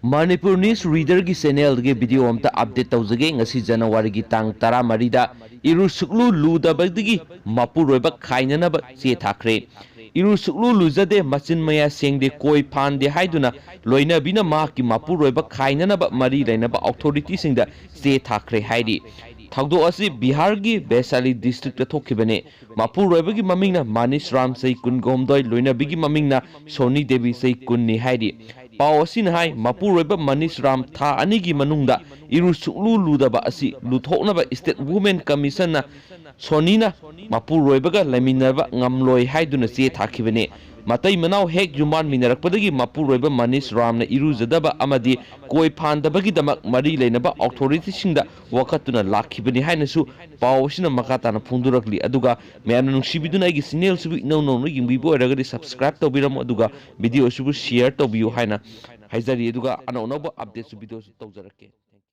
Manipur news reader की channel के video अमता update तौजगे ngasi जनवरी की तांग 13 दा इरु सुक्लु लुदबदगी मपुरोइब खाइननब चे थाखरे इरु सुक्लु लुजदे मचिन मया सेंगदे कोई फानदे हाइदुना लोइनबिना माकी मपुरोइब खाइननब मरी लेनब अथॉरिटी सिंगदा चे थाखरे हाइदि थौदो असि बिहार की वैशाली डिस्ट्रिक्ट थोखिबने मपुरोइबगी ममिंगना मानिश राम सई कुनगोमदोय लोइनबिगी ममिंगना सोनी देवी सई कुन्नी हाइदि पाव असिन हाई मपुरोइब मनीष राम था अनिगी मनुंगदा इरु सुक्लु लुदबा असि लुथोकनबा स्टेट वुमेन कमीशन ना सोनीना मपुरोइबगा लेमिनबा ngamloi हाइदुना चे थाखिबने मतई मनाव हेक जुमान मिनरकपदगी मपुरोइब मनीष रामना इरुजदबा अमदी कोई फानदबगी दमक मरी लेनबा अथॉरिटी सिंगदा वखतुना लाखिबनि हाइनसु पावसिना मकाताना फुंदुरकली अदुगा मैम नुसिबिदुना आइगी चैनल सुबि नौ नौ यिंबिबो अरगदि सब्सक्राइब तौबिरम अदुगा वीडियो सुबु शेयर तौबियो हाइना हाइजरी अदुगा अनौनब अपडेट सु वीडियो तौजरके।